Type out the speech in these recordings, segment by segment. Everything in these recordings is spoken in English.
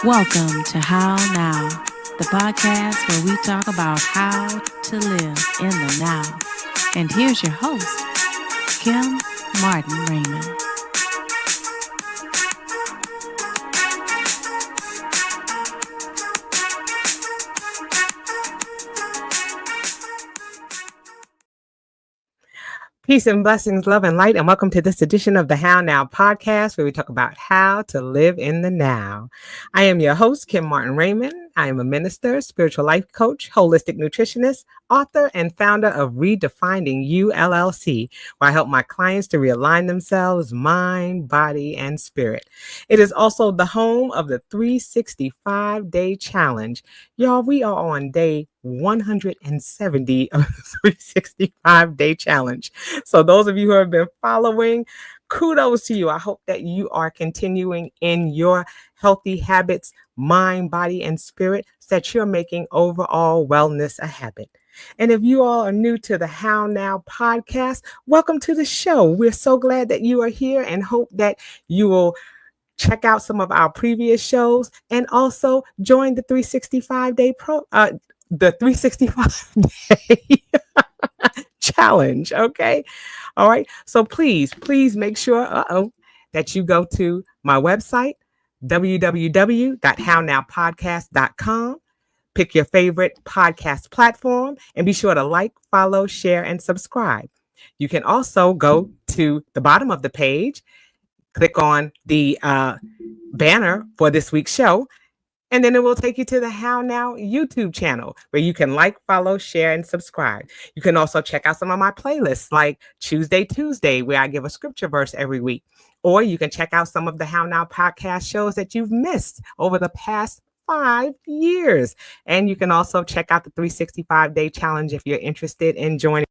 Welcome to How Now, the podcast where we talk about how to live in the now. And here's your host, Kim Martin Raymond. Peace and blessings, love and light, and welcome to this edition of the How Now podcast, where we talk about how to live in the now. I am your host, Kim Martin Raymond. I am a minister, spiritual life coach, holistic nutritionist, author, and founder of Redefining You LLC, where I help my clients to realign themselves, mind, body, and spirit. It is also the home of the 365-day challenge. Y'all, we are on day 170 of the 365-day challenge. So those of you who have been following, kudos to you. I hope that you are continuing in your healthy habits, mind, body, and spirit, so that you're making overall wellness a habit. And if you all are new to the How Now podcast, welcome to the show. We're so glad that you are here and hope that you will check out some of our previous shows and also join the 365-day the 365-day challenge. Okay. All right. So please make sure that you go to my website, www.hownowpodcast.com. Pick your favorite podcast platform and be sure to like, follow, share, and subscribe. You can also go to the bottom of the page, click on the banner for this week's show, and then it will take you to the How Now YouTube channel, where you can like, follow, share, and subscribe. You can also check out some of my playlists, like Tuesday, where I give a scripture verse every week. Or you can check out some of the How Now podcast shows that you've missed over the past 5 years. And you can also check out the 365-day challenge if you're interested in joining.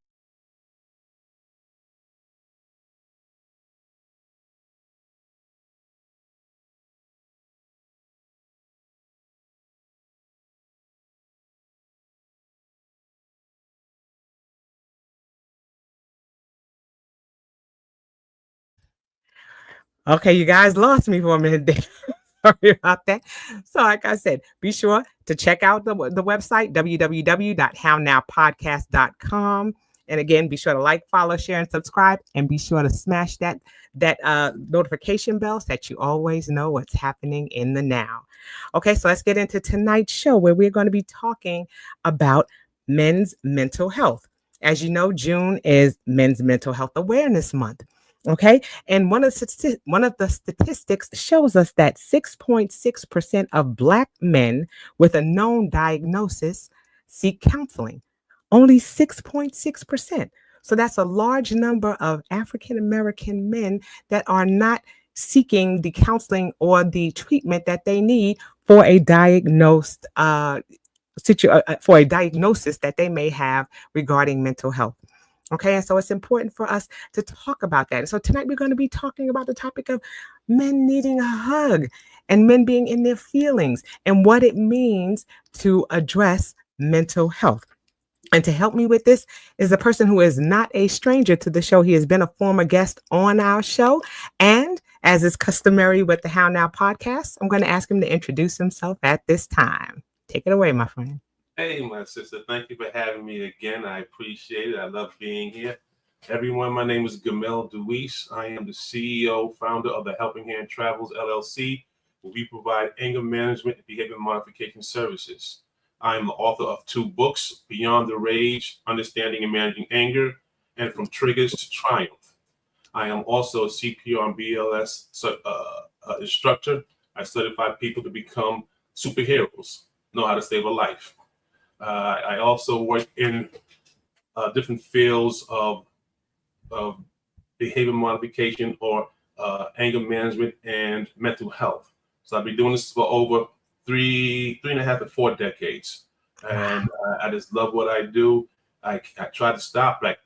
Okay, you guys lost me for a minute there. Sorry about that. So like I said, be sure to check out the website, www.hownowpodcast.com. And again, be sure to like, follow, share, and subscribe. And be sure to smash that notification bell so that you always know what's happening in the now. Okay, so let's get into tonight's show, where we're going to be talking about men's mental health. As you know, June is Men's Mental Health Awareness Month. Okay. And one of the statistics shows us that 6.6% of Black men with a known diagnosis seek counseling. Only 6.6%. So that's a large number of African American men that are not seeking the counseling or the treatment that they need for a diagnosed for a diagnosis that they may have regarding mental health. Okay, and so it's important for us to talk about that. And so tonight we're going to be talking about the topic of men needing a hug and men being in their feelings and what it means to address mental health. And to help me with this is a person who is not a stranger to the show. He has been a former guest on our show. And as is customary with the How Now podcast, I'm going to ask him to introduce himself at this time. Take it away, my friend. Hey, my sister, thank you for having me again. I appreciate it. I love being here. Everyone, my name is Gamel DeWese. I am the CEO, founder of the Helping Hand Travels, LLC, where we provide anger management and behavior modification services. I am the author of 2 books, Beyond the Rage, Understanding and Managing Anger, and From Triggers to Triumph. I am also a CPR and BLS instructor. I certify people to become superheroes, know how to save a life. I also work in different fields of behavior modification or anger management and mental health. So I've been doing this for over 3.5 to 4 decades. And I just love what I do. I try to stop, but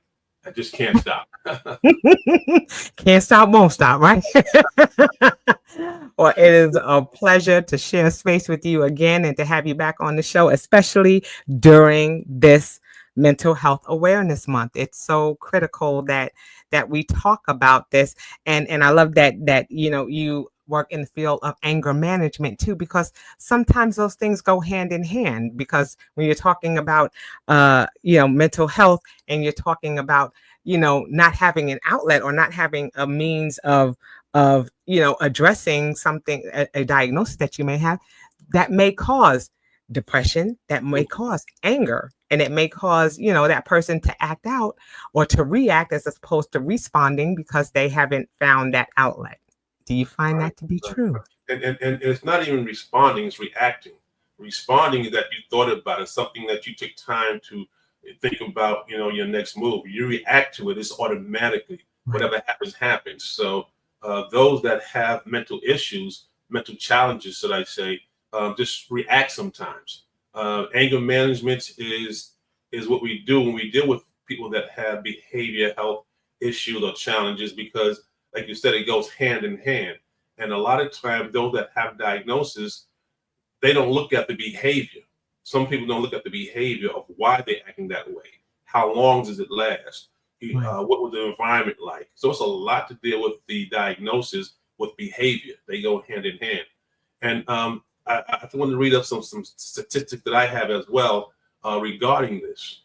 I just can't stop. Can't stop, won't stop, right? Well, it is a pleasure to share space with you again and to have you back on the show, especially during this Mental Health Awareness Month. It's so critical that we talk about this. And I love that you work in the field of anger management too, because sometimes those things go hand in hand. Because when you're talking about, mental health, and you're talking about, not having an outlet or not having a means of addressing something, a diagnosis that you may have, that may cause depression, that may cause anger, and it may cause that person to act out or to react as opposed to responding because they haven't found that outlet. Do you find that to be true? And it's not even responding, it's reacting. Responding is that you thought about it, something that you took time to think about, your next move. You react to it, it's automatically. Right. Whatever happens. So those that have mental issues, mental challenges, should I say, just react sometimes. Anger management is what we do when we deal with people that have behavior health issues or challenges, because, like you said, it goes hand in hand. And a lot of times, those that have diagnosis, they don't look at the behavior. Some people don't look at the behavior of why they're acting that way. How long does it last? Right. What was the environment like? So it's a lot to deal with the diagnosis with behavior. They go hand in hand. And I want to read up some statistics that I have as well regarding this.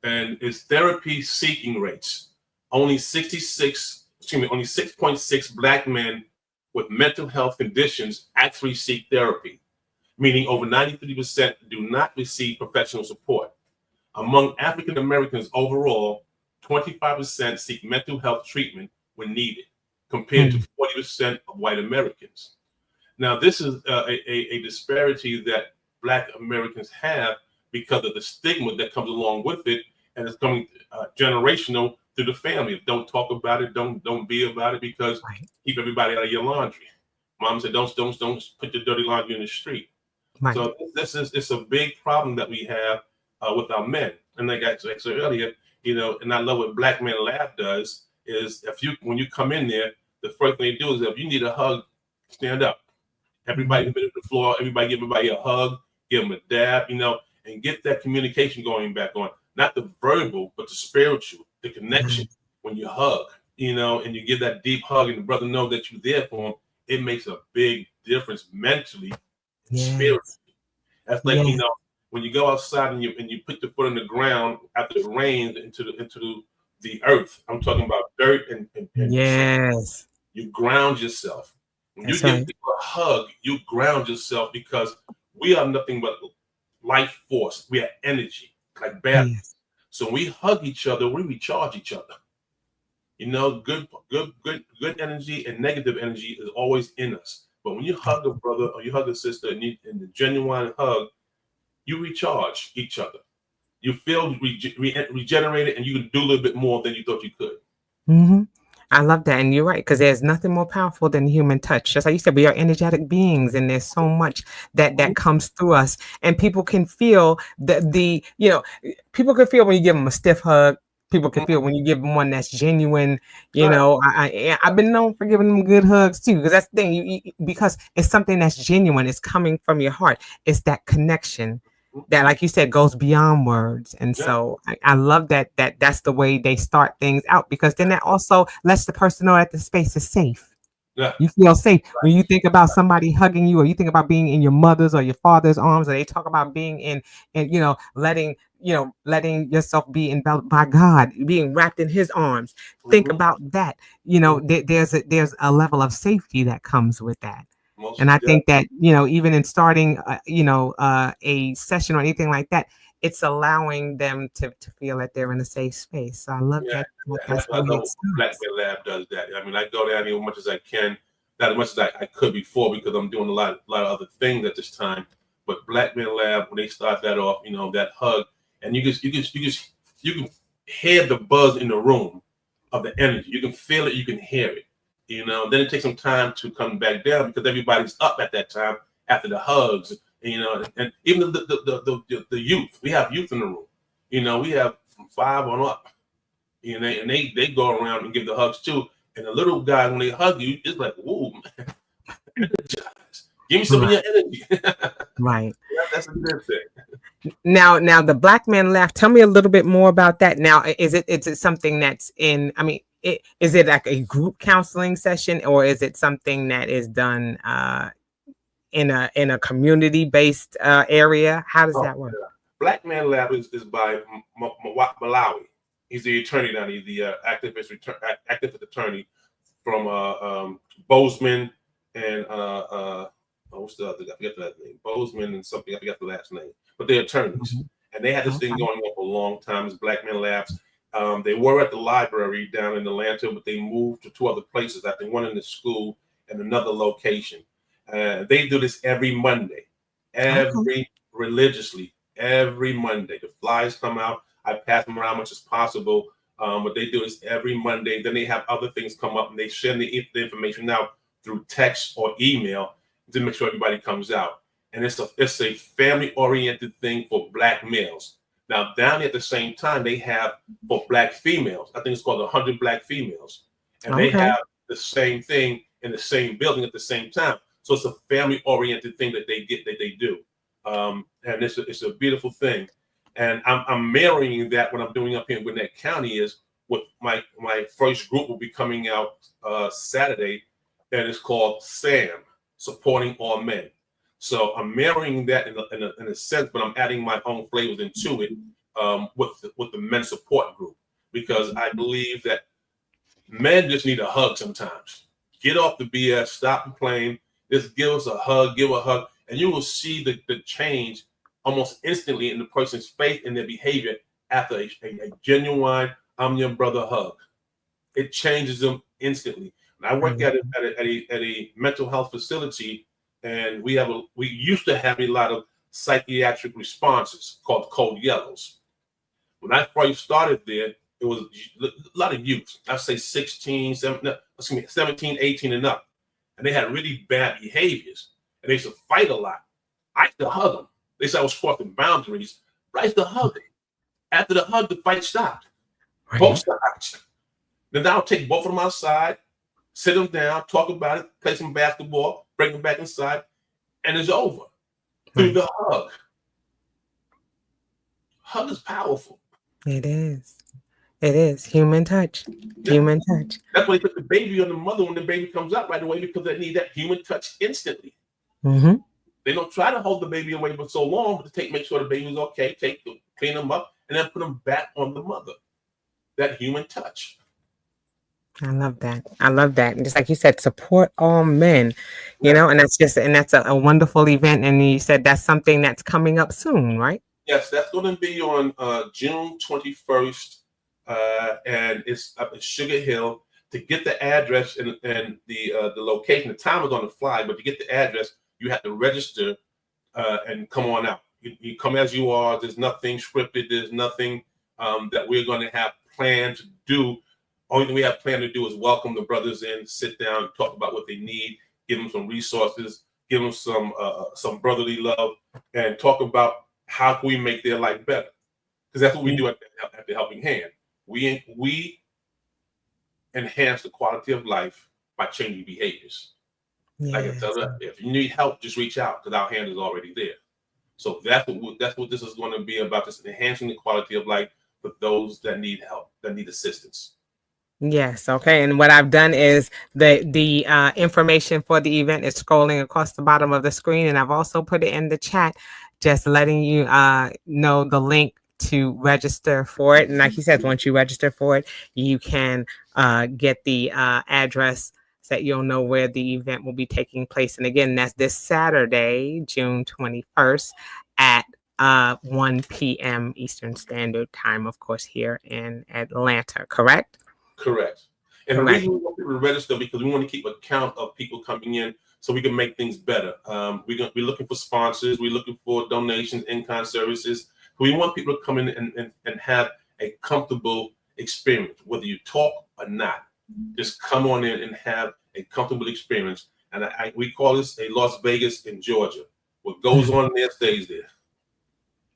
And it's therapy seeking rates. Only 6.6 Black men with mental health conditions actually seek therapy, meaning over 93% do not receive professional support. Among African Americans overall, 25% seek mental health treatment when needed, compared to 40% of white Americans. Now, this is a disparity that Black Americans have because of the stigma that comes along with it, and it's coming generational through the family. Don't talk about it, don't be about it, because keep everybody out of your laundry. Mom said, don't put your dirty laundry in the street. Right. So it's a big problem that we have with our men. And like I said earlier, and I love what Black Men Lab does is when you come in there, the first thing they do is if you need a hug, stand up. Everybody in the floor, everybody give everybody a hug, give them a dab, and get that communication going back on. Not the verbal, but the spiritual, the connection. When you hug, and you give that deep hug and the brother know that you're there for him, it makes a big difference mentally, spiritually. That's like, when you go outside and you put your foot on the ground after it rains into the earth. I'm talking about dirt and yes. You ground yourself. When you give people a hug, you ground yourself, because we are nothing but life force. We are energy, like batteries. Yes. So when we hug each other, we recharge each other. Good energy and negative energy is always in us. But when you hug a brother or you hug a sister and the genuine hug, you recharge each other. You feel regenerated, and you can do a little bit more than you thought you could. Mm-hmm. I love that. And you're right, because there's nothing more powerful than human touch. Just like you said, we are energetic beings, and there's so much that comes through us. And people can feel people can feel when you give them a stiff hug. People can feel when you give them one that's genuine. I've been known for giving them good hugs too, because that's the thing. Because it's something that's genuine. It's coming from your heart. It's that connection that, like you said, goes beyond words. And so I love that's the way they start things out, because then that also lets the person know that the space is safe. Yeah. You feel safe. Right. When you think about somebody hugging you, or you think about being in your mother's or your father's arms, or they talk about being in letting yourself be enveloped by God, being wrapped in his arms. Mm-hmm. Think about that. There's a level of safety that comes with that. And I think that, even in starting, a session or anything like that, it's allowing them to feel that they're in a safe space. So I love that. That's why Black Men Lab does that. I mean, I go down here as much as I can, not as much as I could before, because I'm doing a lot of other things at this time. But Black Men Lab, when they start that off, that hug, and you can hear the buzz in the room of the energy. You can feel it. You can hear it. Then it takes some time to come back down, because everybody's up at that time after the hugs, and even the youth. We have youth in the room. We have from 5 on up, and they go around and give the hugs too. And the little guy, when they hug you, it's like, whoa, man. Give me some of your energy. Right. That's a good thing. Now the Black Men Laugh. Tell me a little bit more about that. Now, is it something that's in? I mean, is it like a group counseling session, or is it something that is done in a community based area? How does that work? Black Man Lab is by Malawi. He's the attorney now. He's the activist attorney from Bozeman and what's the other? I forget that name. Bozeman and something. I forgot the last name. But they're attorneys, and they had this thing going on for a long time. It's Black Men Labs. They were at the library down in Atlanta, but they moved to 2 other places. I think one in the school and another location. They do this every Monday, religiously, every Monday. The flyers come out. I pass them around much as possible, but they do this every Monday. Then they have other things come up, and they send the information out through text or email to make sure everybody comes out. And it's a family-oriented thing for Black males. Now, down at the same time, they have for Black females. I think it's called 100 Black Females, and they have the same thing in the same building at the same time. So it's a family-oriented thing that they do, and it's a beautiful thing. And I'm marrying that what I'm doing up here in Gwinnett County is with my first group will be coming out Saturday, and it's called S.A.M, Supporting All Men. So I'm marrying that in a sense, but I'm adding my own flavors into it with the men's support group, because I believe that men just need a hug sometimes. Get off the BS, stop complaining, just give us a hug, give a hug, and you will see the change almost instantly in the person's faith and their behavior after a genuine "I'm your brother" hug. It changes them instantly. And I work at a mental health facility, and we used to have a lot of psychiatric responses called cold yellows. When I first started there, it was a lot of youth. I'd say 17, 18 and up. And they had really bad behaviors. And they used to fight a lot. I used to hug them. They said I was crossing boundaries, but I used to hug them. After the hug, the fight stopped. Both sides. Then I'll take both of them outside, sit them down, talk about it, play some basketball, bring them back inside, and it's over. Through the hug. Hug is powerful. It is. It is. Human touch. Yeah. Human touch. That's why they put the baby on the mother when the baby comes out right away, because they need that human touch instantly. Mm-hmm. They don't try to hold the baby away for so long, but to make sure the baby's okay, clean them up, and then put them back on the mother. That human touch. I love that. And just like you said, support all men, you know, and that's a wonderful event. And you said that's something that's coming up soon, right? Yes, that's going to be on June 21st, and it's up at Sugar Hill. To get the address and the location, the time is on the fly, but to get the address, you have to register and come on out. You come as you are. There's nothing scripted. There's nothing that we're going to have planned to do. Only thing we have planned to do is welcome the brothers in, sit down, talk about what they need, give them some resources, give them some brotherly love, and talk about how can we make their life better. Because that's what we do at the Helping Hand. We enhance the quality of life by changing behaviors. Yes. Like I tell them, if you need help, just reach out, because our hand is already there. So that's what this is going to be about, just enhancing the quality of life for those that need help, that need assistance. Yes. Okay. And what I've done is the information for the event is scrolling across the bottom of the screen, and I've also put it in the chat, just letting you know the link to register for it. And like he said, once you register for it, you can get the address so that you'll know where the event will be taking place. And again, that's this Saturday, June 21st at 1 p.m. Eastern Standard Time, of course, here in Atlanta, correct? Correct. And the reason we want people to register, because we want to keep a count of people coming in so we can make things better. We're looking for sponsors. We're looking for donations, in-kind services. We want people to come in and have a comfortable experience, whether you talk or not. Just come on in and have a comfortable experience. And we call this a Las Vegas in Georgia. What goes on there stays there.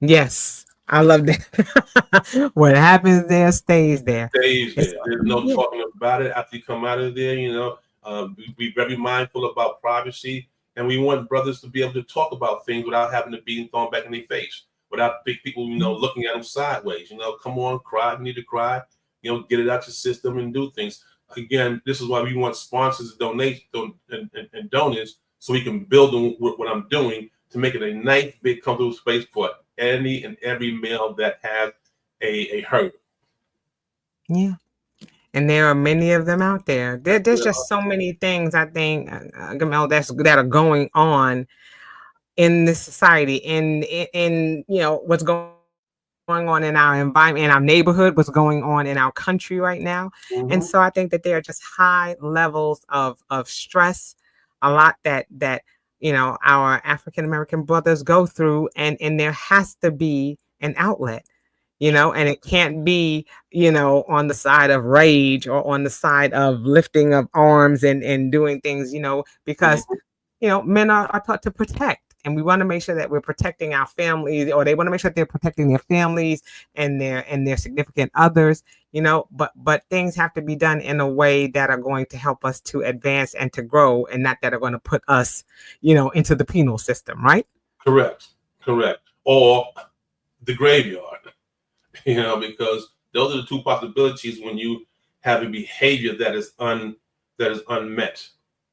Yes. I love that. What happens there stays there. Stays there. There's no talking about it after you come out of there. You know, be very mindful about privacy, and we want brothers to be able to talk about things without having to be thrown back in their face, without big people, you know, looking at them sideways. You know, come on, cry. You need to cry. get it out your system and do things. Again, this is why we want sponsors, donate, and donors, so we can build on what I'm doing to make it a nice, big, comfortable space for any and every male that has a hurt. Yeah. And there are many of them out there. There's just so many things, I think, Gamel, that are going on in this society, in what's going on in our environment, in our neighborhood, what's going on in our country right now. Mm-hmm. And so I think that there are just high levels of stress, a lot that our African American brothers go through, and there has to be an outlet. And it can't be, on the side of rage or on the side of lifting of arms and doing things, because, men are taught to protect, and we want to make sure that we're protecting our families, or they want to make sure that they're protecting their families and their significant others, but things have to be done in a way that are going to help us to advance and to grow, and not that are going to put us, into the penal system, right? Correct. Or the graveyard. Because those are the two possibilities when you have a behavior that is unmet,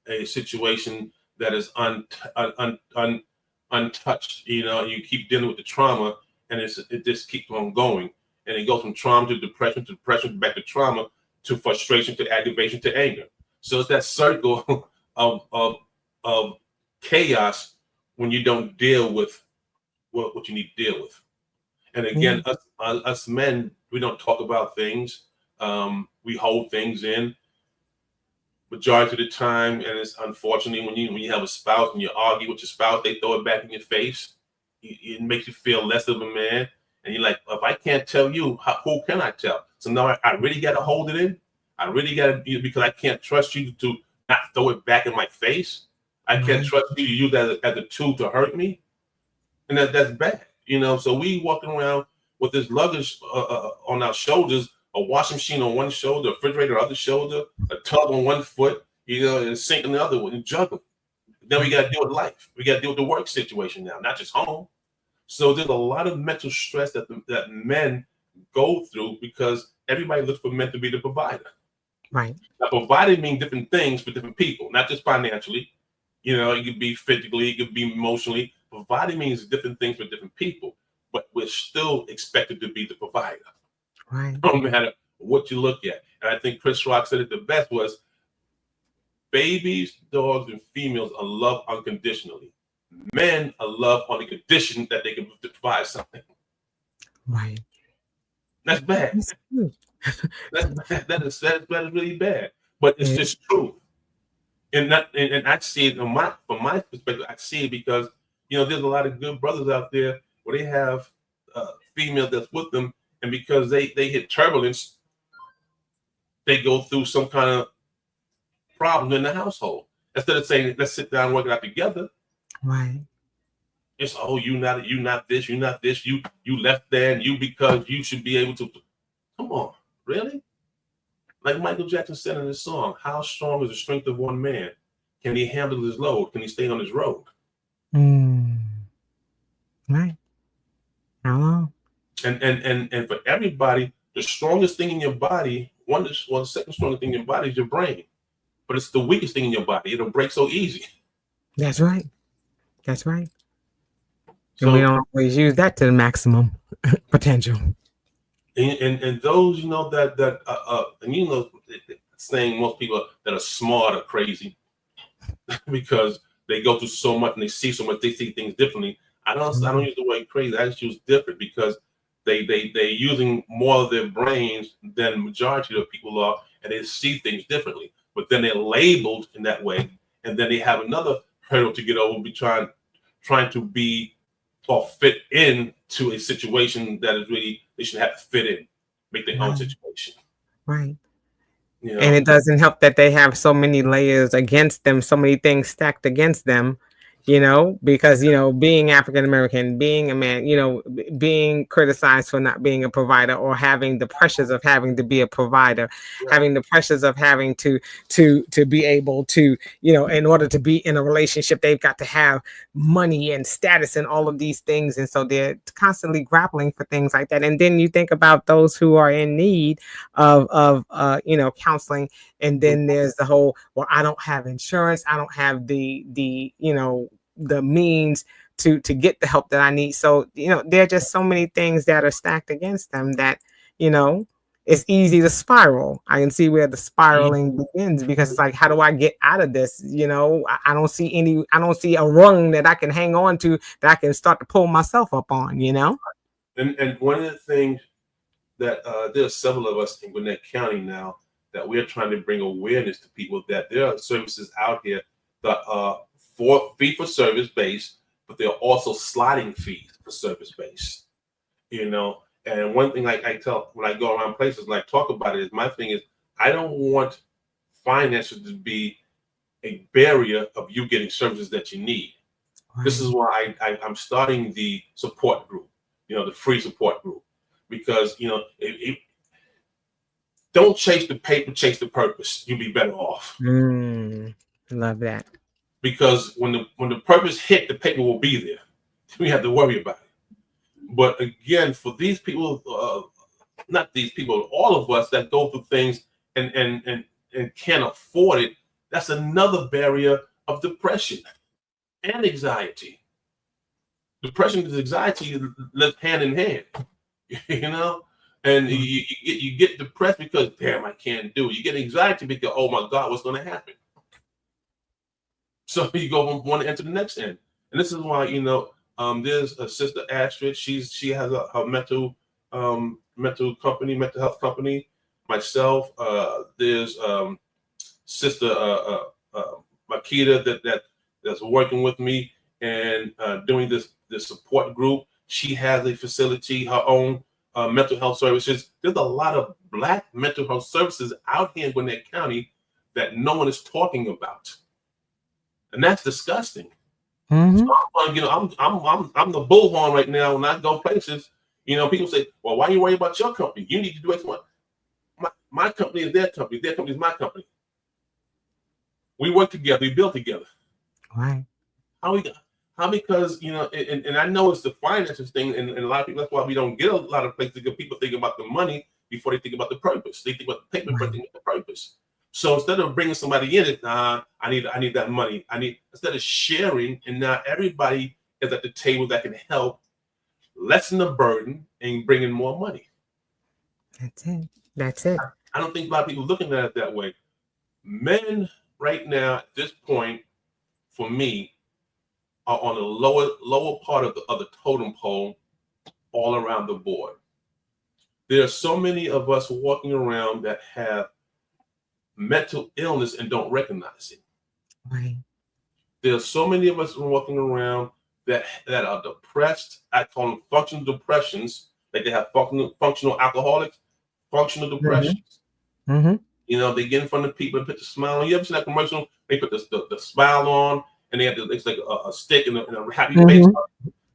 a situation that is untouched. You keep dealing with the trauma, and it just keeps on going, and it goes from trauma to depression, back to trauma, to frustration, to aggravation, to anger. So it's that circle of chaos when you don't deal with what you need to deal with. And again, us men, we don't talk about things. We hold things in majority of the time, and it's unfortunately when you have a spouse and you argue with your spouse, they throw it back in your face. It makes you feel less of a man, and you're like, if I can't tell you, who can I tell? So now I really got to hold it in. I really got to, because I can't trust you to not throw it back in my face. I can't trust you to use that as a tool to hurt me, and that's bad. So we walking around with this luggage on our shoulders, a washing machine on one shoulder, a refrigerator on the other shoulder, a tub on one foot, and a sink on the other one, and juggle. Then we got to deal with life. We got to deal with the work situation now, not just home. So there's a lot of mental stress that men go through, because everybody looks for men to be the provider. Right. Now, providing means different things for different people, not just financially. It could be physically, it could be emotionally. Providing means different things for different people, but we're still expected to be the provider, right? No matter what you look at. And I think Chris Rock said it the best was, babies, dogs, and females are loved unconditionally. Men are loved on the condition that they can provide something. Right. That's bad. That is really bad. But it's just true. And I see it from my perspective. I see it because there's a lot of good brothers out there where they have female that's with them, and because they hit turbulence, they go through some kind of problem in the household. Instead of saying, let's sit down and work it out together. Right. It's, you not this, you left there, and because you should be able to. Come on, really? Like Michael Jackson said in his song, how strong is the strength of one man? Can he handle his load? Can he stay on his road? Right. How long? And for everybody, the strongest thing in your body, the second strongest thing in your body is your brain. But it's the weakest thing in your body. It'll break so easy. That's right. So, and we don't always use that to the maximum potential. And those, that saying most people that are smart are crazy because they go through so much and they see so much, they see things differently. I don't use the word crazy. I just use different because they're using more of their brains than the majority of people are, and they see things differently. But then they're labeled in that way, and then they have another hurdle to get over, be trying to be or fit in to a situation that is really, they should have to fit in, make their own situation. Right. And it doesn't help that they have so many layers against them, so many things stacked against them, because, being African American, being a man, being criticized for not being a provider, or having the pressures of having to be a provider, having the pressures of having to be able to, in order to be in a relationship, they've got to have money and status and all of these things. And so they're constantly grappling for things like that. And then you think about those who are in need of counseling. And then there's the whole, well, I don't have insurance. I don't have the means to get the help that I need. So, there are just so many things that are stacked against them that, it's easy to spiral. I can see where the spiraling begins, because it's like, how do I get out of this? I don't see a rung that I can hang on to that I can start to pull myself up on, And one of the things that there's several of us in Gwinnett County now that we're trying to bring awareness to people that there are services out here that are fee for service based, but there are also sliding fees for service based. And one thing I tell when I go around places and I talk about it is, my thing is, I don't want finances to be a barrier of you getting services that you need. Right. This is why I'm starting the support group, the free support group, because don't chase the paper, chase the purpose. You'll be better off. Love that. Because when the purpose hit, the paper will be there. We have to worry about it. But again, for these people, not these people, all of us that go through things and can't afford it, that's another barrier of depression and anxiety. Depression and anxiety live hand in hand, and you get depressed because, damn, I can't do it. You get anxiety because, oh my God, what's going to happen? So you go from one end to the next end. And this is why, there's a sister Astrid. She has a mental health company. Myself, there's sister Makita that's working with me and doing this support group. She has a facility, her own mental health services. There's a lot of Black mental health services out here in Gwinnett County that no one is talking about, and that's disgusting. Mm-hmm. So I'm the bullhorn right now. When I go places, people say, "Well, why are you worried about your company? You need to do X1." My company is their company. Their company is my company. We work together. We build together. Right. How because and I know it's the finances thing, and a lot of people, that's why we don't get a lot of places, because people think about the money before they think about the purpose. They think about the payment, but they think about the purpose. So instead of bringing somebody in, I need that money. Instead of sharing, and now everybody is at the table that can help lessen the burden and bring in more money. That's it. I don't think a lot of people looking at it that way. Men right now at this point, for me, are on the lower part of the totem pole all around the board. There are so many of us walking around that have mental illness and don't recognize it. Right. There are so many of us walking around that are depressed. I call them functional depressions. Like they have functional alcoholics, functional depressions. Mm-hmm. They get in front of people and put the smile on. You ever seen that commercial? They put the smile on, and they have it's like a stick and a happy face.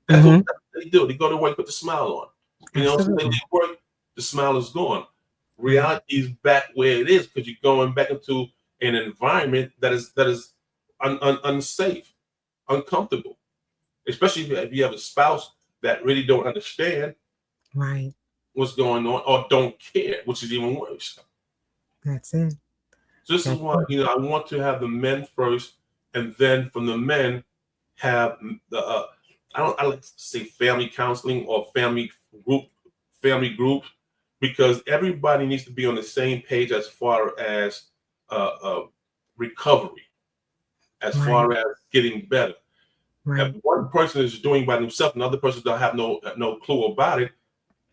That's what they do. They go to work, put the smile on. So they leave work, the smile is gone. Reality is back where it is, because you're going back into an environment that is unsafe, uncomfortable, especially if you have a spouse that really don't understand what's going on or don't care, which is even worse. That's it. So this is why I want to have the men first, and then from the men have the I like to say family counseling or family group, because everybody needs to be on the same page as far as recovery, as far as getting better. If one person is doing by themselves, another person don't have no clue about it,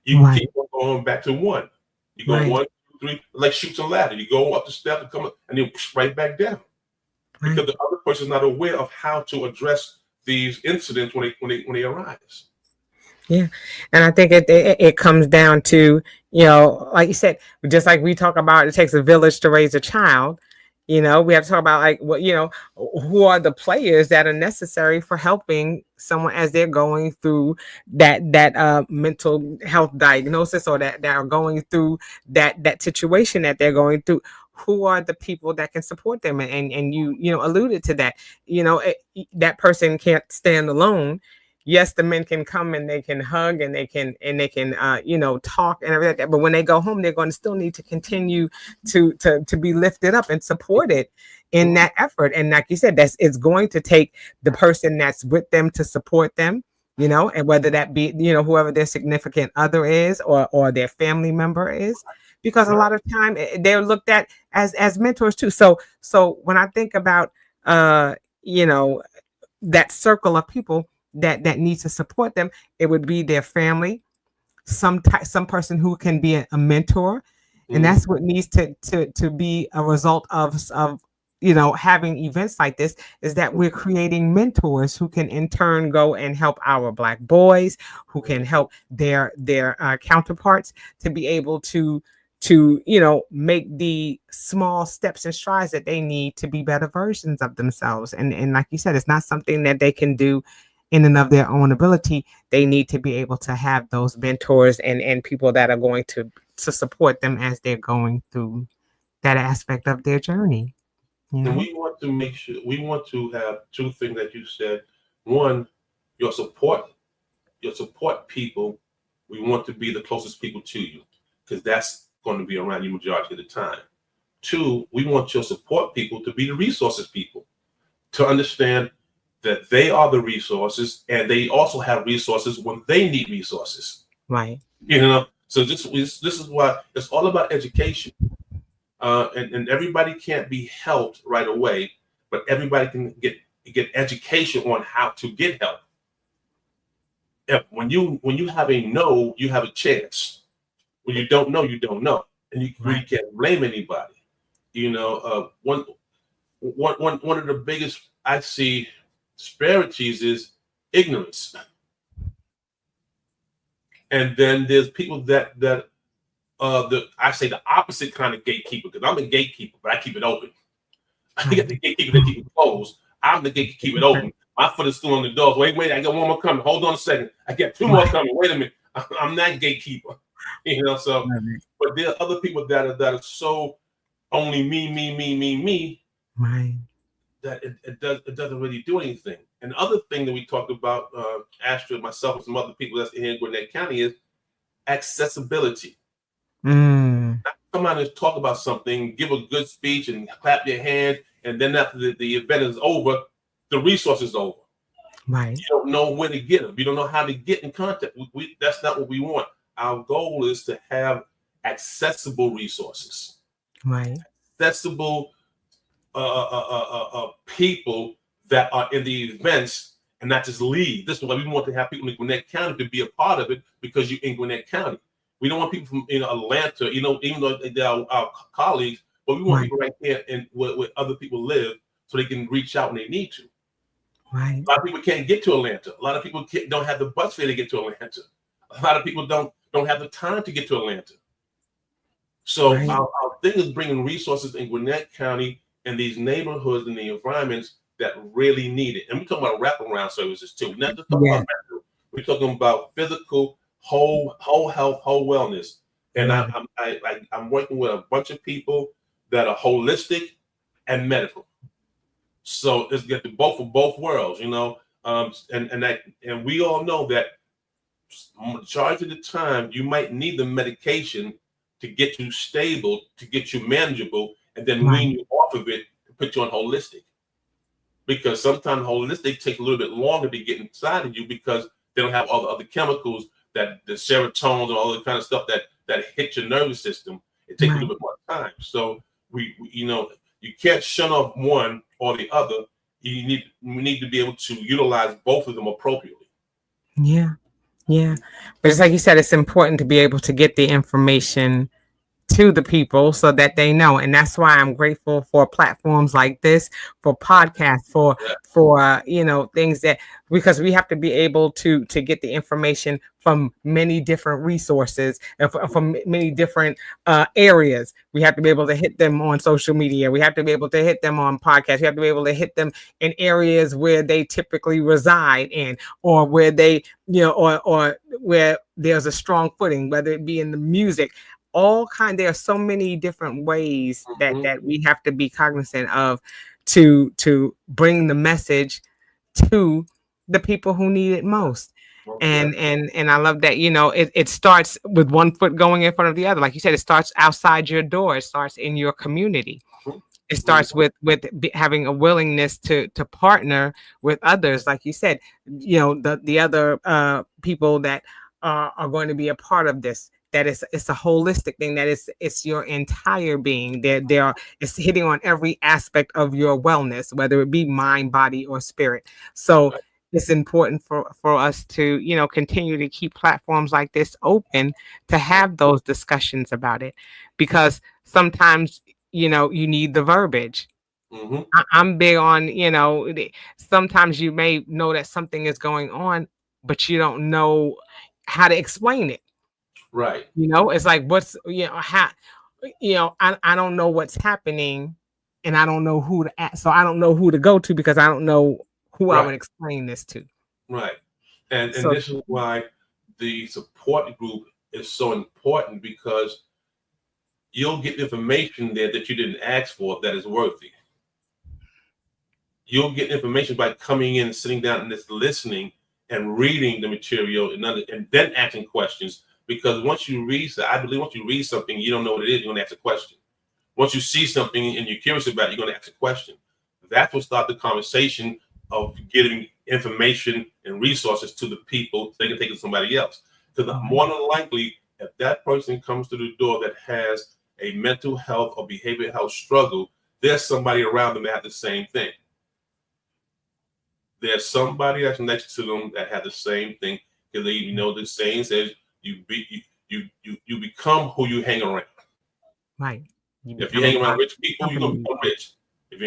you keep on going back to one. You go 1, 2, 3, like shoots and ladder. You go up the step and come up, and then right back down, because the other person is not aware of how to address these incidents when they arise. Yeah, and I think it comes down to, like you said, just like we talk about, it takes a village to raise a child. We have to talk about like who are the players that are necessary for helping someone as they're going through that mental health diagnosis, or that are going through that situation that they're going through. Who are the people that can support them? And you alluded to that. That person can't stand alone. Yes, the men can come and they can hug and they can talk and everything like that. But when they go home, they're going to still need to continue to be lifted up and supported in that effort. And like you said, it's going to take the person that's with them to support them, and whether that be, whoever their significant other is, or their family member is, because a lot of time they're looked at as mentors too. So when I think about that circle of people that need to support them, it would be their family, some person who can be a mentor. And that's what needs to be a result of having events like this, is that we're creating mentors who can in turn go and help our Black boys, who can help their counterparts to be able to make the small steps and strides that they need to be better versions of themselves. And like you said, it's not something that they can do in and of their own ability. They need to be able to have those mentors and people that are going to support them as they're going through that aspect of their journey. And we want to make sure, we want to have two things that you said. One, your support people, we want to be the closest people to you, because that's going to be around you majority of the time. Two, we want your support people to be the resources people, to understand that they are the resources, and they also have resources when they need resources. Right. So this is why it's all about education. And everybody can't be helped right away, but everybody can get education on how to get help. When you have a no, you have a chance. When you don't know, you don't know, and you really can't blame anybody. One of the biggest I see disparities is ignorance, and then there's people that I say the opposite kind of gatekeeper, because I'm a gatekeeper, but I keep it open. I get the gatekeeper that keep it closed. I'm the gatekeeper, keep it open. My foot is still on the door. Wait, I got one more coming. Hold on a second. I got two more coming. Wait a minute. I'm that gatekeeper. So but there are other people that are so only me. Right. That it doesn't really do anything. And the other thing that we talked about, Astrid, myself, and some other people that's here in Gwinnett County, is accessibility. Not come out and talk about something, give a good speech and clap your hand, and then after the event is over, the resource is over. Right. You don't know where to get them. You don't know how to get in contact. That's not what we want. Our goal is to have accessible resources. Right. Accessible people that are in the events and not just lead. This is why we want to have people in Gwinnett County to be a part of it, because you're in Gwinnett County. We don't want people from Atlanta, even though they're our colleagues, but we want people right here and where other people live, so they can reach out when they need to. Right. A lot of people can't get to Atlanta. A lot of people don't have the bus fare to get to Atlanta. A lot of people don't have the time to get to Atlanta. So our thing is bringing resources in Gwinnett County and these neighborhoods and the environments that really need it. And we're talking about wraparound services too. Not just talking about mental. We're talking about physical, whole health, whole wellness. And I'm working with a bunch of people that are holistic and medical. So it's get the both of both worlds, and we all know that majority of the time you might need the medication to get you stable, to get you manageable, and then wean you off of it to put you on holistic. Because sometimes holistic takes a little bit longer to get inside of you, because they don't have all the other chemicals, that the serotonin and all the kind of stuff that hit your nervous system. It takes a little bit more time. So we you can't shut off one or the other. We need to be able to utilize both of them appropriately. Yeah. But it's like you said, it's important to be able to get the information to the people so that they know. And that's why I'm grateful for platforms like this, for podcasts, Yeah. for things that, because we have to be able to get the information from many different resources and from many different areas. We have to be able to hit them on social media. We have to be able to hit them on podcasts. We have to be able to hit them in areas where they typically reside in, or where they, or where there's a strong footing, whether it be in the music. There are so many different ways that Mhm. we have to be cognizant of to bring the message to the people who need it most. Most And I love that, it starts with one foot going in front of the other. Like you said, it starts outside your door. It starts in your community. definitely. It Mhm. starts with having a willingness to partner with others, like you said, the other people that are going to be a part of this. That it's a holistic thing. That it's your entire being. It's hitting on every aspect of your wellness, whether it be mind, body, or spirit. So Right. it's important for us to continue to keep platforms like this open, to have those discussions about it, because sometimes you need the verbiage. Mhm. I'm big on, sometimes you may know that something is going on, but you don't know how to explain it. Right. It's like, what's, how, I don't know what's happening, and I don't know who to ask. So I don't know who to go to, because I don't know who I would Right. explain this to. Right. And So, this is why the support group is so important, because you'll get information there that you didn't ask for that is worthy. You'll get information by coming in, sitting down, and just listening and reading the material, and then asking questions. Because I believe once you read something, you don't know what it is, you're going to ask a question. Once you see something and you're curious about it, you're going to ask a question. That's what starts the conversation of getting information and resources to the people so they can take it to somebody else. Because more than likely, if that person comes to the door that has a mental health or behavioral health struggle, there's somebody around them that have the same thing. There's somebody that's next to them that have the same thing, because the saying says you become who you hang around. right. You If you become a hang around part rich of the people, you're gonna company. become rich. If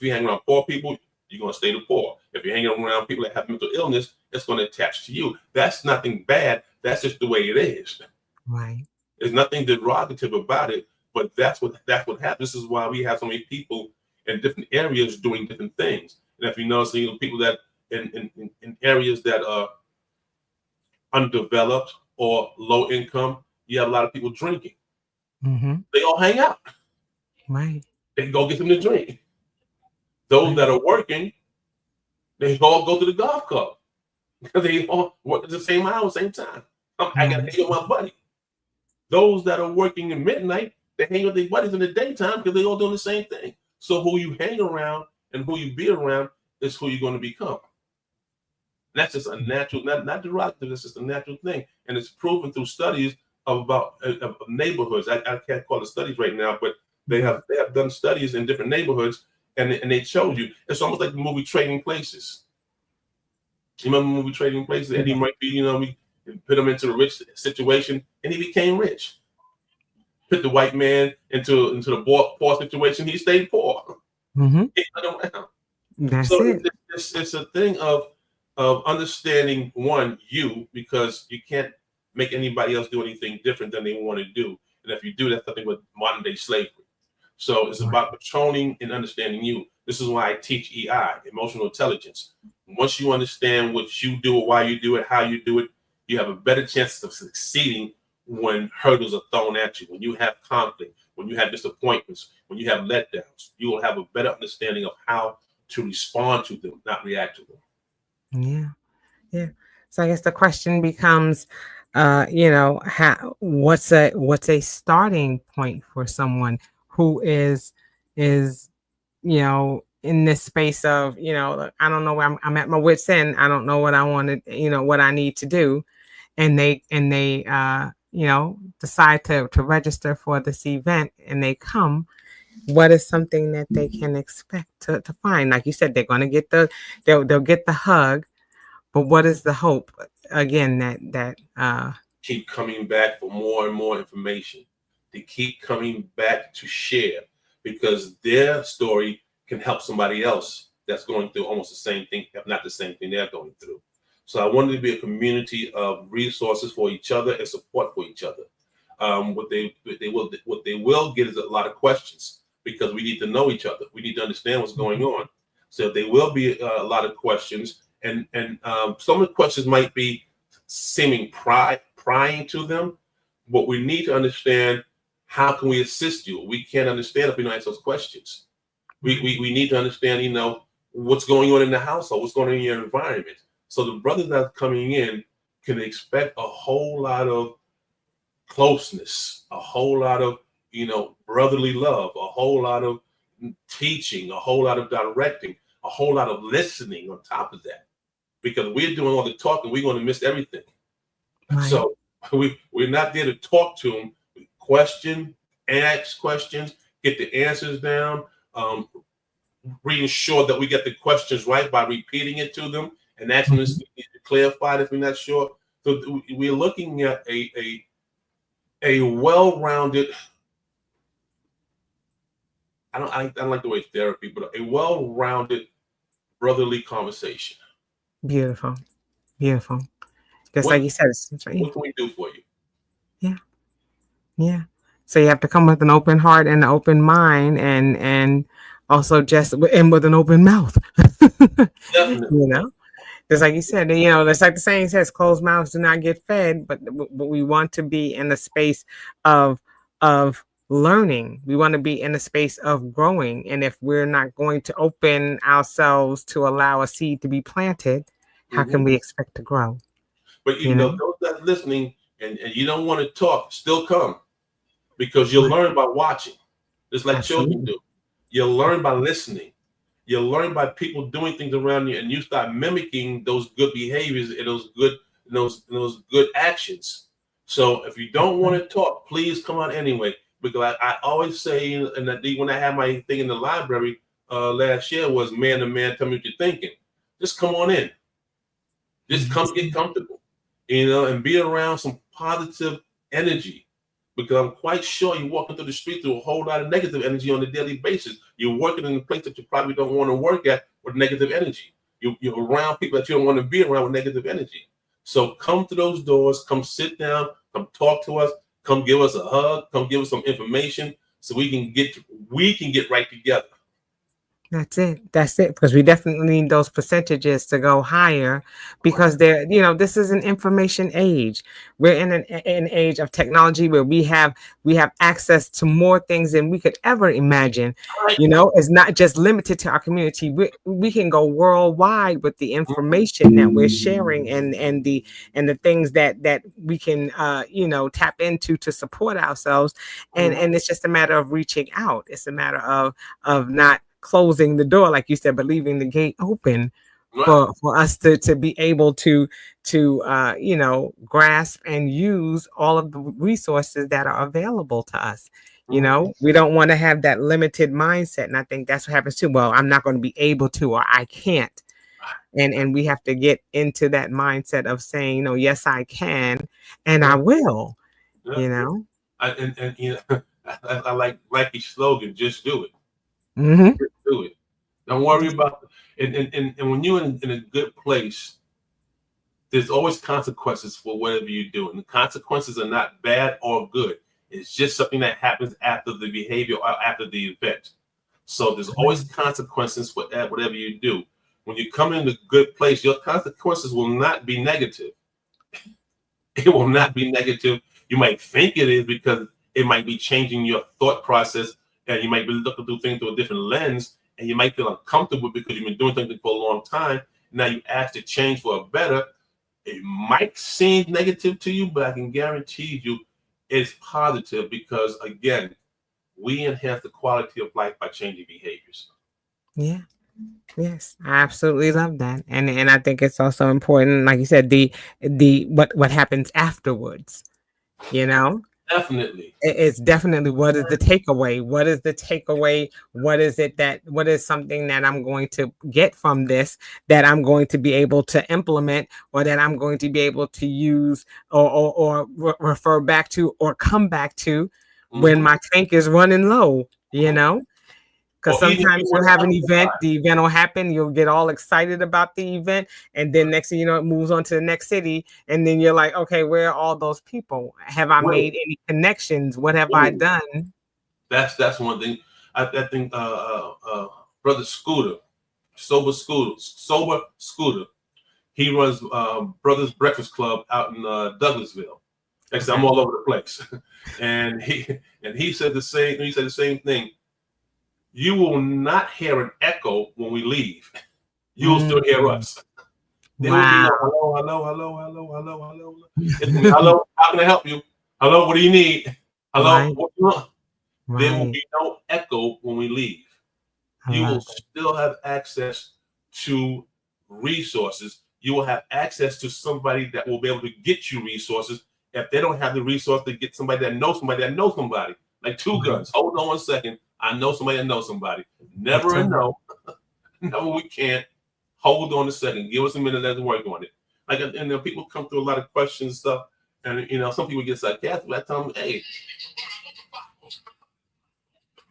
you hang around poor people, you're gonna stay the poor. If you're hanging around people that have mental illness, it's gonna attach to you. That's nothing bad. That's just the way it is. Right. There's nothing derogative about it, but that's what happens. This is why we have so many people in different areas doing different things. And if you notice, people that in areas that are undeveloped or low income, you have a lot of people drinking. Mm-hmm. They all hang out. Right. They go get them to drink. Those Right. that are working, they all go to the golf club because they all work at the same hour, same time. I got to Right. hang with my buddy. Those that are working at midnight, they hang with their buddies in the daytime because they all doing the same thing. So who you hang around and who you be around is who you're going to become. That's just a natural, not derogative. That's just a natural thing, and it's proven through studies of neighborhoods. I can't call it studies right now, but they have done studies in different neighborhoods, and they showed you. It's almost like the movie Trading Places. You remember the movie Trading Places? Eddie Murphy, we put him into a rich situation, and he became rich. Put the white man into the poor situation, he stayed poor. Mm-hmm. He hung around. That's So it. it's a thing of understanding you, because you can't make anybody else do anything different than they want to do. And if you do, that's something with modern day slavery. So it's Right. about patroning and understanding you. This is why I teach EI, emotional intelligence. Once you understand what you do, why you do it, how you do it, you have a better chance of succeeding when hurdles are thrown at you, when you have conflict, when you have disappointments, when you have letdowns. You will have a better understanding of how to respond to them, not react to them. Yeah. Yeah. So I guess the question becomes, what's a starting point for someone who is in this space of, I don't know where I'm at my wit's end. I don't know what I want to, what I need to do. And they decide to register for this event, and they come. What is something that they can expect to find? Like you said, they're going to get they'll get the hug, but what is the hope again that Keep coming back for more and more information. to keep coming back to share, because their story can help somebody else that's going through almost the same thing, if not the same thing they're going through. So I wanted to be a community of resources for each other and support for each other. What they will get is a lot of questions, because we need to know each other. We need to understand what's going on. So there will be a lot of questions, and some of the questions might be seeming prying to them, but we need to understand, how can we assist you? We can't understand if we don't ask those questions. We need to understand, what's going on in the household, what's going on in your environment. So the brothers that are coming in can expect a whole lot of closeness, a whole lot of, brotherly love, a whole lot of teaching, a whole lot of directing, a whole lot of listening on top of that. Because we're doing all the talking, we're going to miss everything. Right. So we're not there to talk to them. We question, ask questions, get the answers down, reassure that we get the questions right by repeating it to them and asking them to clarify it if we're not sure. So we're looking at a well-rounded, I don't like the word therapy, but a well-rounded brotherly conversation. Beautiful. Just like you said, what can we do for you? Yeah. So you have to come with an open heart and an open mind, and also just with an open mouth. Definitely. Just like you said, it's like the saying says, closed mouths do not get fed, but we want to be in the space of learning. We want to be in a space of growing. And if we're not going to open ourselves to allow a seed to be planted, how can we expect to grow? But those that are listening and you don't want to talk, still come, because you'll learn by watching, just like children do. You'll learn by listening. You'll learn by people doing things around you, and you start mimicking those good behaviors and those good actions. So if you don't want to talk, please come on anyway. Because I always say, and when I had my thing in the library last year, was man to man, tell me what you're thinking. Just come on in. Just come get comfortable, and be around some positive energy. Because I'm quite sure you're walking through the street through a whole lot of negative energy on a daily basis. You're working in a place that you probably don't want to work at with negative energy. You're around people that you don't want to be around with negative energy. So come to those doors, come sit down, come talk to us, come give us a hug, come give us some information so we can get right together. That's it. Because we definitely need those percentages to go higher, because this is an information age. We're in an age of technology where we have access to more things than we could ever imagine. It's not just limited to our community. We can go worldwide with the information that we're sharing and the things that we can tap into to support ourselves. And it's just a matter of reaching out. It's a matter of not closing the door, like you said, but leaving the gate open for us to be able to grasp and use all of the resources that are available to us. We don't want to have that limited mindset. And I think that's what happens too. Well, I'm not going to be able to, or I can't. And we have to get into that mindset of saying, yes, I can, and I will, I like your slogan, just do it. Just do it. Don't worry about it. And when you're in a good place, there's always consequences for whatever you do. And the consequences are not bad or good. It's just something that happens after the behavior or after the event. So there's always consequences for whatever you do. When you come in a good place, your consequences will not be negative. It will not be negative. You might think it is, because it might be changing your thought process, and you might be looking through things through a different lens, and you might feel uncomfortable because you've been doing something for a long time. Now you ask to change for a better. It might seem negative to you, but I can guarantee you it's positive, because, again, we enhance the quality of life by changing behaviors. Yeah. Yes, I absolutely love that. And I think it's also important, like you said, the what happens afterwards, Definitely. It's definitely, what is the takeaway? What is the takeaway? What is something that I'm going to get from this, that I'm going to be able to implement, or that I'm going to be able to use or refer back to or come back to when my tank is running low, you know? Because Or even if sometimes you you'll want have to an event, outside. the event will happen, you'll get all excited about the event, and then next thing you know, it moves on to the next city, and then you're like, okay, where are all those people? Have I Wait, made any connections? What have I wait. done? That's one thing. I think Brother Sober Scooter. He runs Brothers Breakfast Club out in Douglasville. Like I said, I'm all over the place, and he said the same. He said the same thing. You will not hear an echo when we leave. You will still hear us. There will be no hello, hello, hello, hello, hello, hello. It's gonna be hello. How can I help you? Hello. What do you need? Hello. Right. What do you want? There will Right. be no echo when we leave. I You will love it. still have access to resources. You will have access to somebody that will be able to get you resources. If they don't have the resource, to get somebody that knows somebody that knows somebody. Like Two Guns. Hold on 1 second. I know somebody that knows somebody. Never a no. No, we can't. Hold on a second. Give us a minute. Let's work on it. Like, and then people come through a lot of questions and stuff. And, some people get sarcastic. I tell them, hey,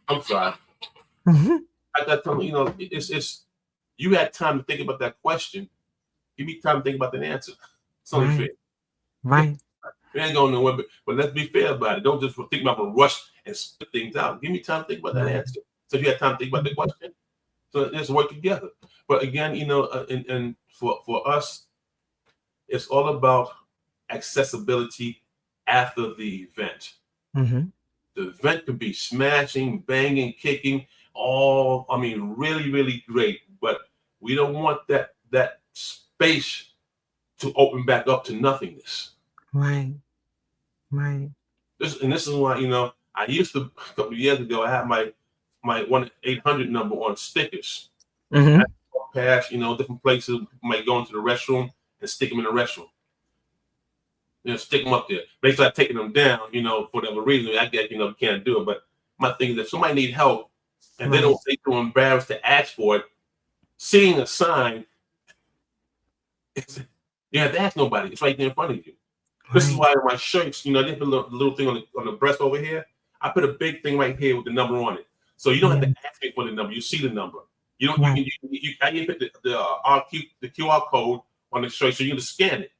I'm sorry. I got to tell them, it's you had time to think about that question. Give me time to think about that answer. It's only fair. Right. We ain't going nowhere, but let's be fair about it. Don't just think about a rush and spit things out. Give me time to think about that answer. So if you had time to think about the question, so let's work together. But again, and for us, it's all about accessibility after the event. The event could be smashing, banging, kicking, really, really great. But we don't want that space to open back up to nothingness. Right. Right. This is why, I used to, a couple of years ago, I had my 1-800 number on stickers. I pass, different places, might go into the restroom and stick them in the restroom. Stick them up there. Basically, I'm taking them down, for whatever reason. I get, we can't do it. But my thing is, if somebody needs help and they don't feel too embarrassed to ask for it, seeing a sign, you have to ask nobody. It's right there in front of you. This is why my shirts, I didn't put a little thing on the breast over here. I put a big thing right here with the number on it. So you don't have to ask me for the number. You see the number. You don't. I didn't put the QR code on the shirt, so you can just scan it.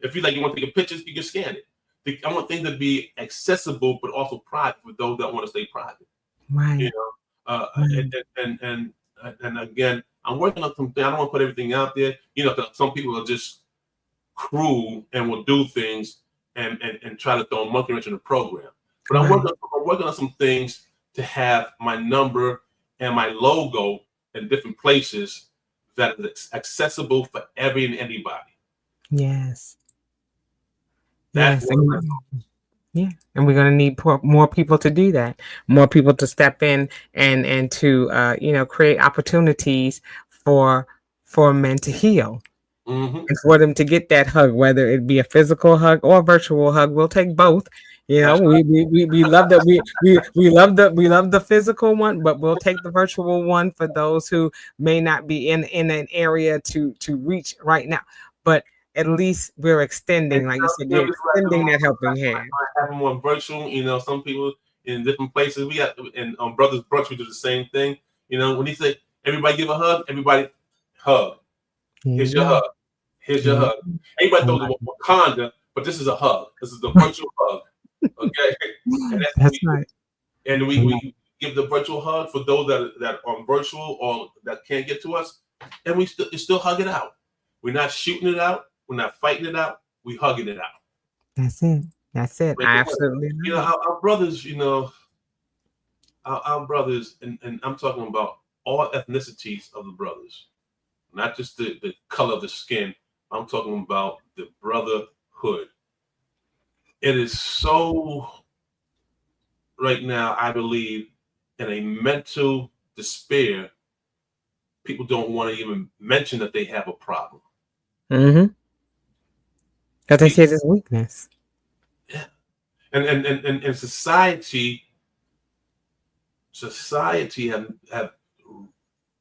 If you want to take a picture, you can scan it. I want things to be accessible, but also private for those that want to stay private. Right. And again, I'm working on something. I don't want to put everything out there. Some people are just cruel and will do things and try to throw a monkey wrench in the program. But I'm working on some things to have my number and my logo in different places that is accessible for every and anybody. Yes. That's yeah, and we're going to need more people to do that, more people to step in and to create opportunities for men to heal, and for them to get that hug, whether it be a physical hug or a virtual hug. We'll take both. We love that we love the physical one, but we'll take the virtual one for those who may not be in an area to reach right now. But at least we're extending, like you said, you're extending that helping hand. I have them on virtual. Some people in different places. We got on Brothers Brunch, we do the same thing. When he said everybody give a hug, everybody hug. Here's your hug. Here's your hug. Everybody throws a Wakanda, but this is a hug. This is the virtual hug. Okay, and that's right. And we give the virtual hug for those that are on virtual or that can't get to us, and we still hug it out. We're not shooting it out. We're not fighting it out. We're hugging it out. That's it. That's it. I absolutely. Our brothers. Our brothers, and I'm talking about all ethnicities of the brothers, not just the color of the skin. I'm talking about the brotherhood. It is so right now, I believe, in a mental despair, people don't want to even mention that they have a problem. Because they see it as weakness. Yeah. And society have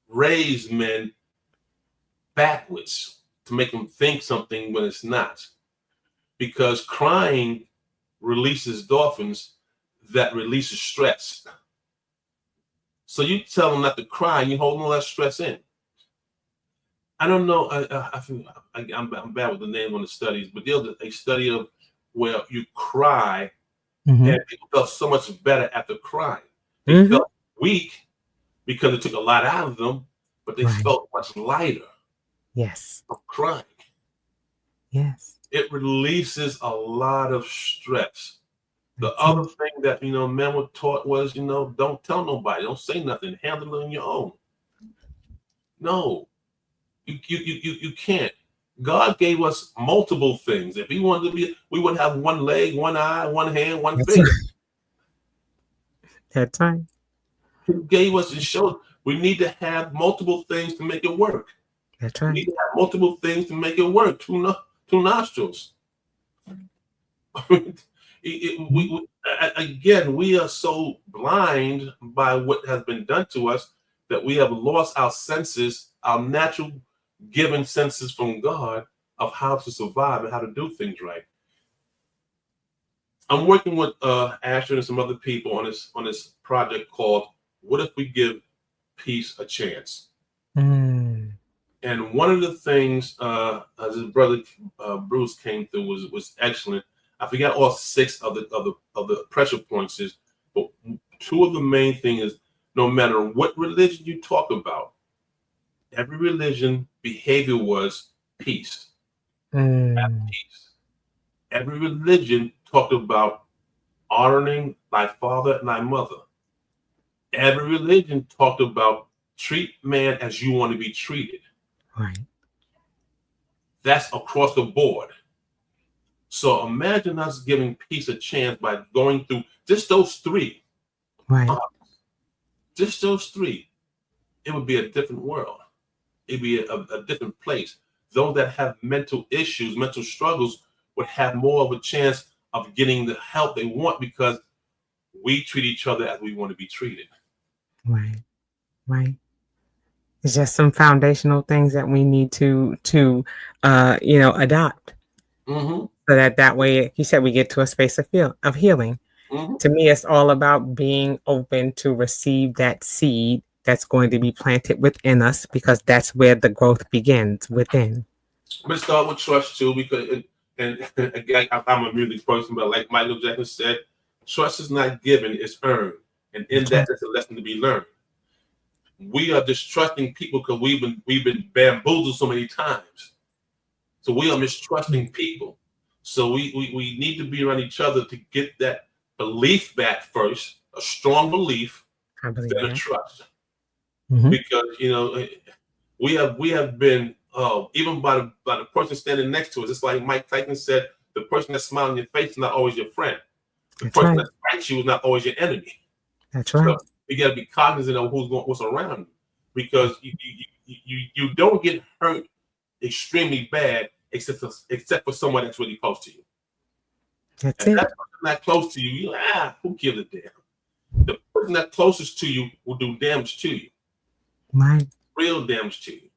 raised men backwards to make them think something when it's not. Because crying releases endorphins that releases stress. So you tell them not to cry, and you hold all that stress in. I don't know. I'm bad with the name on the studies, but there's a study of where you cry, and people felt so much better after crying. They felt weak because it took a lot out of them, but they felt much lighter. Yes. Of crying. Yes. It releases a lot of stress. The other thing that, men were taught was, don't tell nobody, don't say nothing, handle it on your own. No, you can't. God gave us multiple things. If he wanted to be, we would have one leg, one eye, one hand, one finger. That's right. He gave us and showed we need to have multiple things to make it work. That's right. We need to have multiple things to make it work. Two nostrils. We are so blind by what has been done to us that we have lost our senses, our natural given senses from God of how to survive and how to do things right. I'm working with Asher and some other people on this project called "What If We Give Peace a Chance?" And one of the things as his brother Bruce came through was excellent. I forgot all 6 of the pressure points is, but 2 of the main things is no matter what religion you talk about, every religion behavior was peace. Peace. Every religion talked about honoring thy father and thy mother. Every religion talked about treat man as you want to be treated. Right. That's across the board. So imagine us giving peace a chance by going through just those 3. Right. Just those 3. It would be a different world. It'd be a different place. Those that have mental issues, mental struggles would have more of a chance of getting the help they want because we treat each other as we want to be treated. Right. Right. It's just some foundational things that we need to adopt. So that way, he said, we get to a space of healing. To me, it's all about being open to receive that seed that's going to be planted within us, because that's where the growth begins, within. Let's start with trust too, because and again, I'm a music person, but like Michael Jackson said, trust is not given, it's earned, and in that, there's a lesson to be learned. We are distrusting people because we've been bamboozled so many times, so we are mistrusting people. So we need to be around each other to get that belief back first, a strong belief, then a trust. Because we have been even by the person standing next to us. It's like Mike Tyson said, the person that's smiling in your face is not always your friend. The person that fights you is not always your enemy. That's right. So you got to be cognizant of what's around you, because you don't get hurt extremely bad except for someone that's really close to you. That's and it. that person not close to you, you're like, who gives a damn? The person that's closest to you will do damage to you. Right. Real damage to you.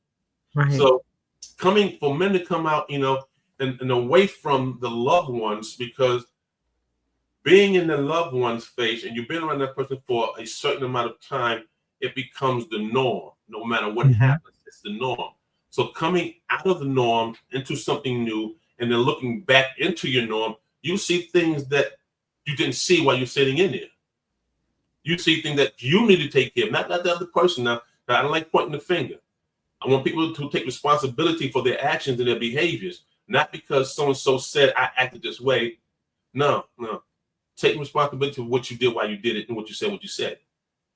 Right. So for men to come out, and away from the loved ones, because being in the loved one's face and you've been around that person for a certain amount of time, it becomes the norm. No matter what happens, it's the norm. So coming out of the norm into something new, and then looking back into your norm, you see things that you didn't see while you're sitting in there. You see things that you need to take care of, not the other person. Now, I don't like pointing the finger. I want people to take responsibility for their actions and their behaviors, not because so-and-so said I acted this way. No. Take responsibility for what you did, why you did it, and what you said.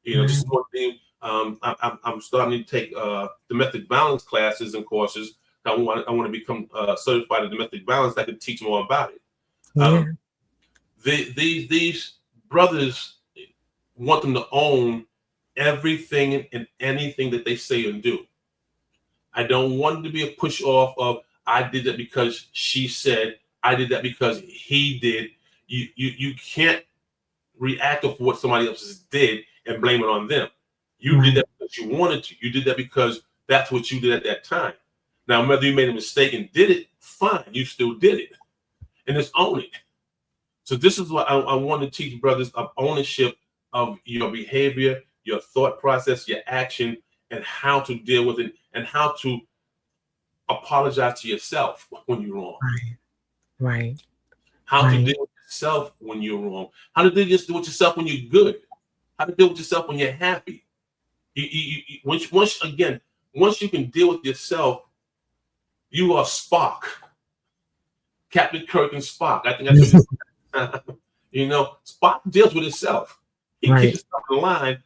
This is one thing. I'm starting to take domestic violence classes and courses. I want to become certified in domestic violence. I can teach more about it. These brothers want them to own everything and anything that they say and do. I don't want it to be a push off of I did that because she said, I did that because he did. You can't react off what somebody else did and blame it on them. You did that because you wanted to. You did that because that's what you did at that time. Now, whether you made a mistake and did it, fine. You still did it. And just own it. So this is what I want to teach brothers of ownership of your behavior, your thought process, your action, and how to deal with it, and how to apologize to yourself when you're wrong. Right. How to deal with yourself when you're wrong. How to deal with yourself when you're good. How to deal with yourself when you're happy. Once you can deal with yourself, you are Spock. Captain Kirk and Spock. I think that's what Spock deals with himself. He keeps himself in line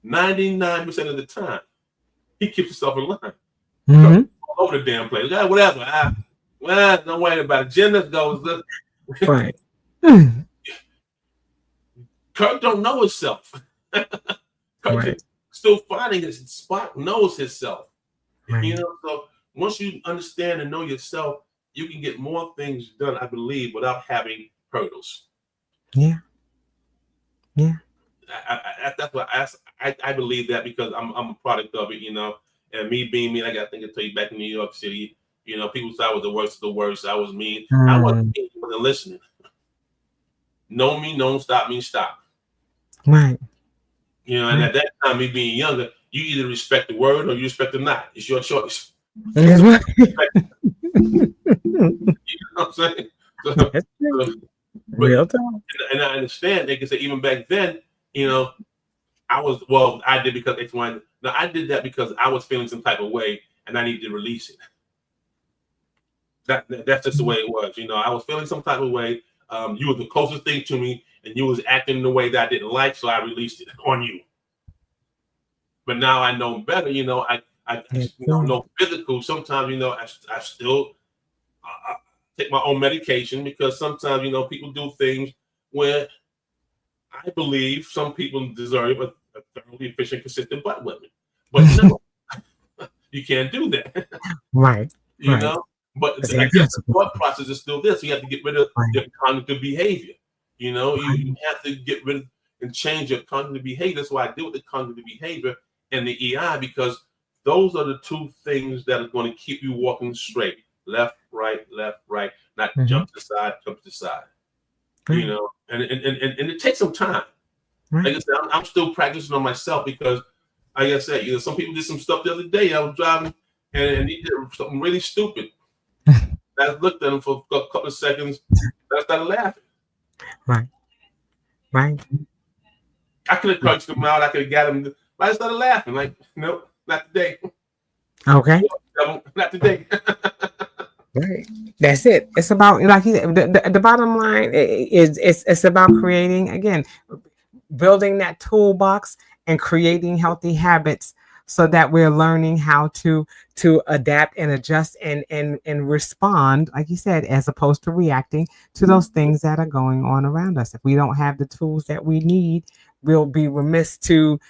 99% of the time. He keeps himself in line. All over the damn place. Yeah, whatever. Don't worry about it. Agenda goes. Right. Kirk don't know himself. Kirk still finding his Spock knows himself. So once you understand and know yourself, you can get more things done, I believe, without having hurdles. Yeah. That's what I believe that, because I'm a product of it, and me being me, I got to tell you, back in New York City, people thought I was the worst of the worst. I was mean. I wasn't mean, I wasn't listening. Know me, don't stop me, stop. Right. And at that time, me being younger, you either respect the word or you respect it not. It's your choice. That's right. You know what I'm saying? Real time. And I understand, they can say even back then, I did because X, Y. No, I did that because I was feeling some type of way and I needed to release it. That's just the way it was. I was feeling some type of way. You were the closest thing to me, and you was acting in a way that I didn't like, so I released it on you. But now I know better. I know physical. Sometimes, I still take my own medication, because sometimes, people do things where I believe some people deserve a thoroughly efficient, consistent butt whipping. But no, you can't do that. Right. You know? But I guess the thought process is still this. So you have to get rid of your cognitive behavior. You have to get rid of and change your cognitive behavior. That's why I deal with the cognitive behavior and the EI, because those are the two things that are going to keep you walking straight. Left, right, not jump to the side. And it takes some time. Like I said, I'm still practicing on myself, because, like I said, some people did some stuff the other day. I was driving and he did something really stupid. I looked at him for a couple of seconds. I started laughing. Right. I could have coached him out. I could have got him. But I started laughing. Like, nope, not today. Okay. Not today. Right. That's it. It's about, like you said, the bottom line is it's about creating, again, building that toolbox and creating healthy habits, so that we're learning how to adapt and adjust and respond, like you said, as opposed to reacting to those things that are going on around us. If we don't have the tools that we need, we'll be remiss to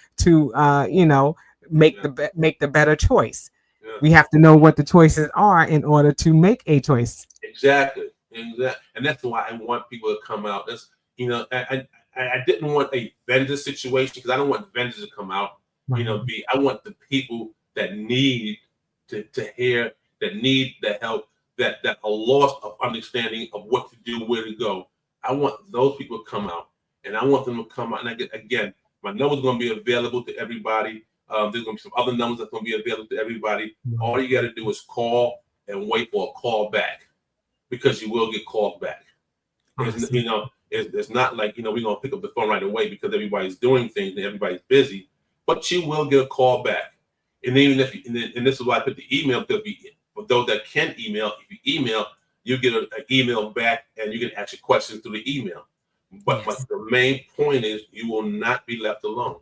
make the better choice. Yeah. We have to know what the choices are in order to make a choice. Exactly. And that's why I want people to come out. That's, I didn't want a vendor situation, because I don't want vendors to come out. I want the people that need to hear, that need the help, that are lost of understanding of what to do, where to go. I want those people to come out, and I want them to come out. And again, my number's going to be available to everybody. There's going to be some other numbers that's going to be available to everybody. All you got to do is call and wait for a call back, because you will get called back. It's not like, we're going to pick up the phone right away, because everybody's doing things and everybody's busy. But you will get a call back. And even if and this is why I put the email, because for those that can email, if you email, you get an email back, and you can ask your questions through the email. But the main point is, you will not be left alone.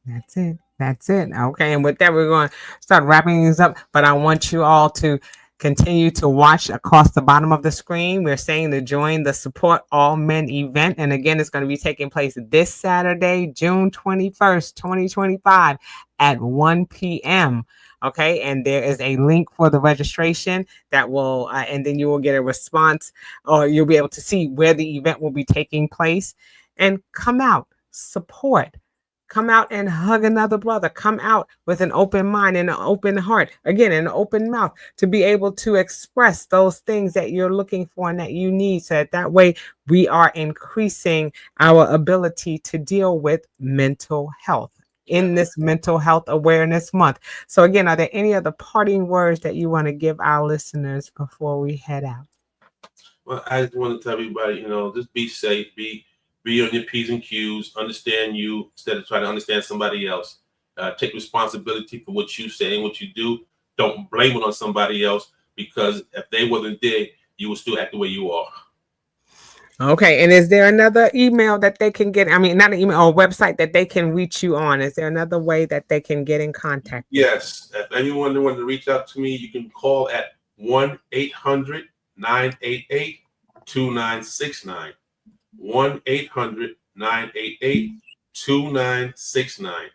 That's it. Okay. And with that, we're going to start wrapping things up. But I want you all to continue to watch across the bottom of the screen. We're saying to join the Support All Men event. And again, it's going to be taking place this Saturday, June 21st, 2025 at 1 p.m. Okay. And there is a link for the registration that will, and then you will get a response, or you'll be able to see where the event will be taking place, and come out, support. Come out and hug another brother. Come out with an open mind and an open heart. Again, an open mouth to be able to express those things that you're looking for and that you need. So that way we are increasing our ability to deal with mental health in this mental health awareness month. So again, are there any other parting words that you want to give our listeners before we head out? Well, I just want to tell everybody, just be safe, be on your P's and Q's, understand you instead of trying to understand somebody else. Take responsibility for what you say and what you do. Don't blame it on somebody else, because if they wasn't there, you would still act the way you are. Okay. And is there another email that they can get? I mean, not an email or website that they can reach you on. Is there another way that they can get in contact? Yes. If anyone wants to reach out to me, you can call at 1-800-988-2969. 1-800-988-2969.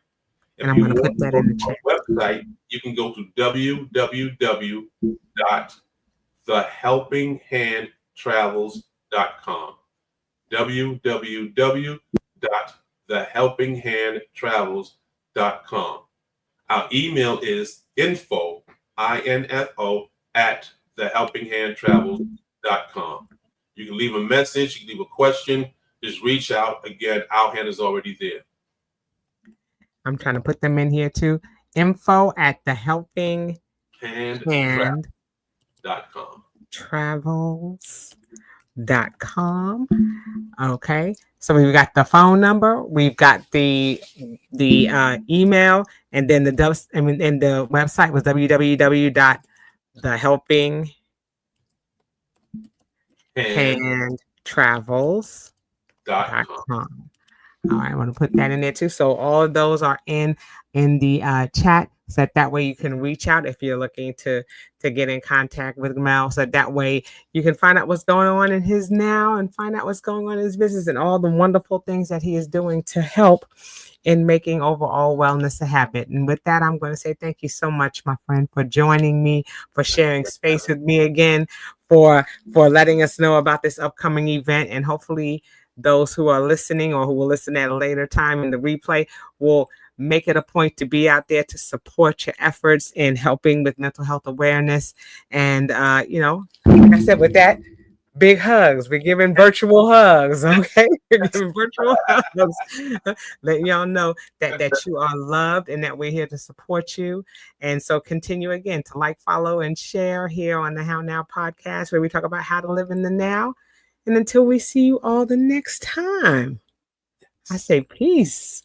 And I'm going to put that in the chat. Website, you can go to www.thehelpinghandtravels.com. www.thehelpinghandtravels.com. Our email is info at thehelpinghandtravels.com. You can leave a message, you can leave a question, just reach out. Again, our hand is already there. I'm trying to put them in here too. Info at thehelpinghandtravels.com. Okay. So we've got the phone number, we've got the email, and then the website was www.thehelpinghandtravels.com. All right, I want to put that in there too. So all of those are in the chat, so that way you can reach out if you're looking to get in contact with Mel. So that way you can find out what's going on in his now and find out what's going on in his business and all the wonderful things that he is doing to help in making overall wellness a habit. And with that, I'm going to say thank you so much, my friend, for joining me, for sharing space with me again, for letting us know about this upcoming event, and hopefully those who are listening or who will listen at a later time in the replay will make it a point to be out there to support your efforts in helping with mental health awareness. And, like I said, with that, big hugs. We're giving virtual hugs, okay? We're giving virtual hugs. Letting y'all know that you are loved and that we're here to support you. And so continue again to like, follow, and share here on the How Now podcast, where we talk about how to live in the now. And until we see you all the next time, I say peace.